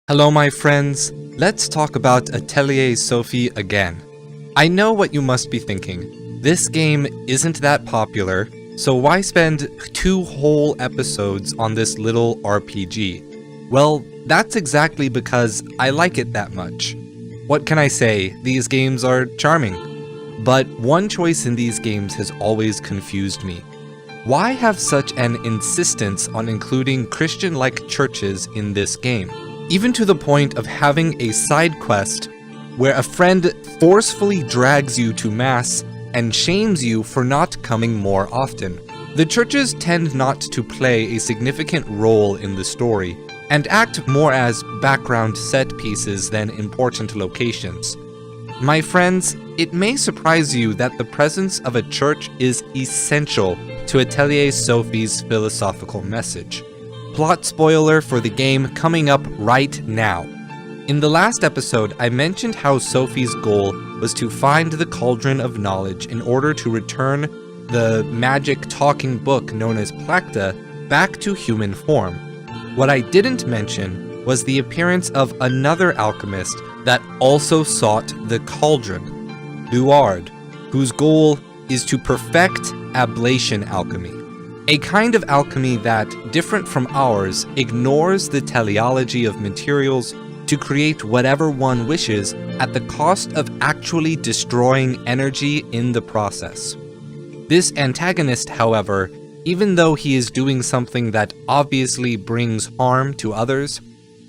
Hello my friends, let's talk about Atelier Sophie again. I know what you must be thinking. This game isn't that popular, so why spend 2 whole episodes on this little RPG? Well, that's exactly because I like it that much. What can I say? These games are charming. But one choice in these games has always confused me. Why have such an insistence on including Christian-like churches in this game? Even to the point of having a side quest where a friend forcefully drags you to mass and shames you for not coming more often. The churches tend not to play a significant role in the story, and act more as background set pieces than important locations. My friends, it may surprise you that the presence of a church is essential to Atelier Sophie's philosophical message. Plot spoiler for the game coming up right now. In the last episode, I mentioned how Sophie's goal was to find the Cauldron of Knowledge in order to return the magic talking book known as Placta back to human form. What I didn't mention was the appearance of another alchemist that also sought the Cauldron, Luard, whose goal is to perfect ablation alchemy. A kind of alchemy that, different from ours, ignores the teleology of materials to create whatever one wishes at the cost of actually destroying energy in the process. This antagonist, however, even though he is doing something that obviously brings harm to others,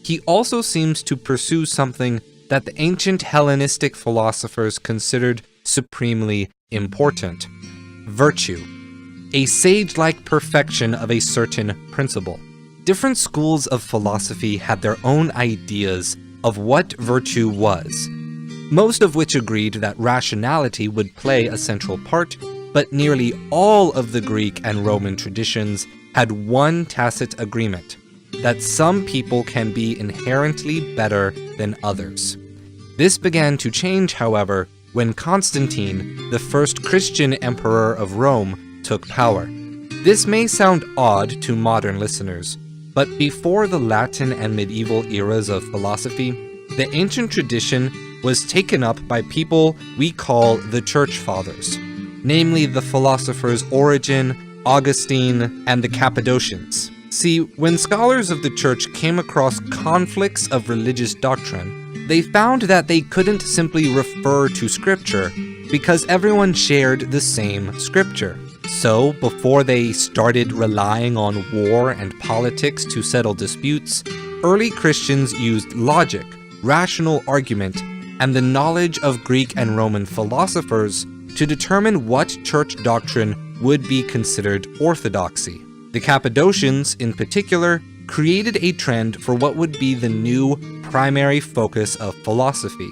he also seems to pursue something that the ancient Hellenistic philosophers considered supremely important: virtue. A sage-like perfection of a certain principle. Different schools of philosophy had their own ideas of what virtue was, most of which agreed that rationality would play a central part, but nearly all of the Greek and Roman traditions had one tacit agreement, that some people can be inherently better than others. This began to change, however, when Constantine, the first Christian emperor of Rome, took power. This may sound odd to modern listeners, but before the Latin and medieval eras of philosophy, the ancient tradition was taken up by people we call the Church Fathers, namely the philosophers Origen, Augustine, and the Cappadocians. See, when scholars of the Church came across conflicts of religious doctrine, they found that they couldn't simply refer to Scripture because everyone shared the same Scripture. So, before they started relying on war and politics to settle disputes, early Christians used logic, rational argument, and the knowledge of Greek and Roman philosophers to determine what church doctrine would be considered orthodoxy. The Cappadocians, in particular, created a trend for what would be the new primary focus of philosophy.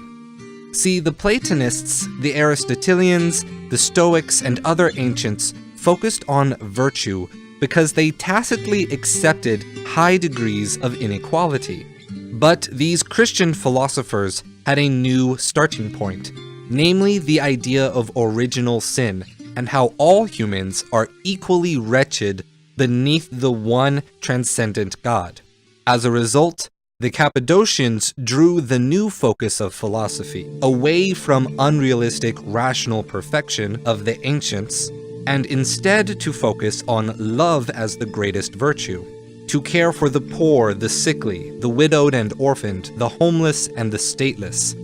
See, the Platonists, the Aristotelians, the Stoics, and other ancients focused on virtue because they tacitly accepted high degrees of inequality. But these Christian philosophers had a new starting point, namely the idea of original sin and how all humans are equally wretched beneath the one transcendent God. As a result, the Cappadocians drew the new focus of philosophy away from unrealistic rational perfection of the ancients and instead to focus on love as the greatest virtue, to care for the poor, the sickly, the widowed and orphaned, the homeless and the stateless.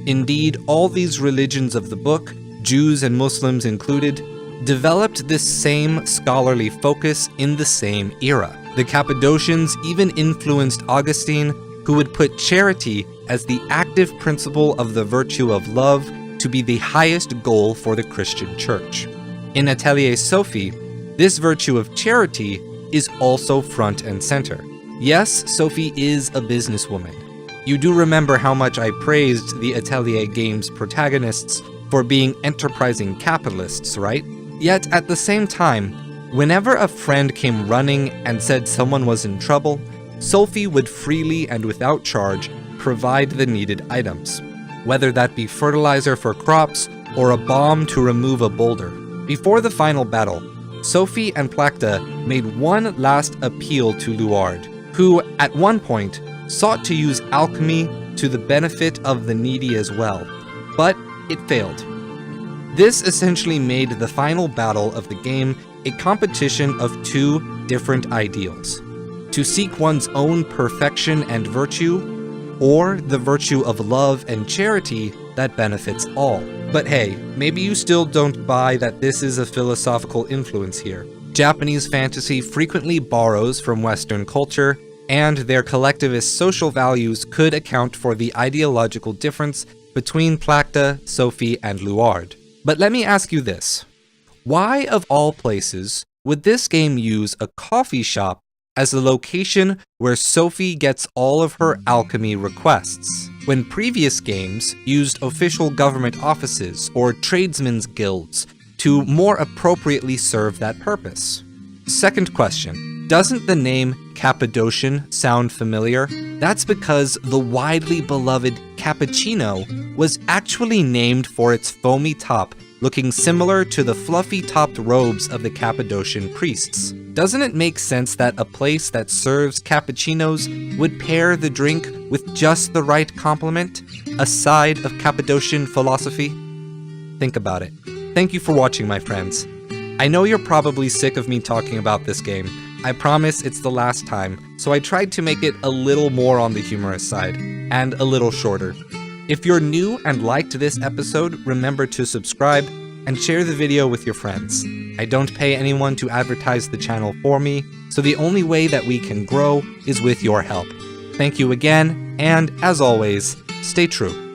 Indeed, all these religions of the book, Jews and Muslims included, developed this same scholarly focus in the same era. The Cappadocians even influenced Augustine, who would put charity as the active principle of the virtue of love to be the highest goal for the Christian church. In Atelier Sophie, this virtue of charity is also front and center. Yes, Sophie is a businesswoman. You do remember how much I praised the Atelier game's protagonists for being enterprising capitalists, right? Yet at the same time, whenever a friend came running and said someone was in trouble, Sophie would freely and without charge provide the needed items, whether that be fertilizer for crops or a bomb to remove a boulder. Before the final battle, Sophie and Placta made one last appeal to Luard, who, at one point, sought to use alchemy to the benefit of the needy as well, but it failed. This essentially made the final battle of the game a competition of two different ideals: to seek one's own perfection and virtue, or the virtue of love and charity that benefits all. But hey, maybe you still don't buy that this is a philosophical influence here. Japanese fantasy frequently borrows from Western culture, and their collectivist social values could account for the ideological difference between Plachta, Sophie, and Luard. But let me ask you this. Why, of all places, would this game use a coffee shop as the location where Sophie gets all of her alchemy requests, when previous games used official government offices or tradesmen's guilds to more appropriately serve that purpose? Second question, doesn't the name Cappadocian sound familiar? That's because the widely beloved cappuccino was actually named for its foamy top, looking similar to the fluffy-topped robes of the Cappadocian priests. Doesn't it make sense that a place that serves cappuccinos would pair the drink with just the right complement, a side of Cappadocian philosophy? Think about it. Thank you for watching, my friends. I know you're probably sick of me talking about this game. I promise it's the last time, so I tried to make it a little more on the humorous side, and a little shorter. If you're new and liked this episode, remember to subscribe and share the video with your friends. I don't pay anyone to advertise the channel for me, so the only way that we can grow is with your help. Thank you again, and as always, stay true.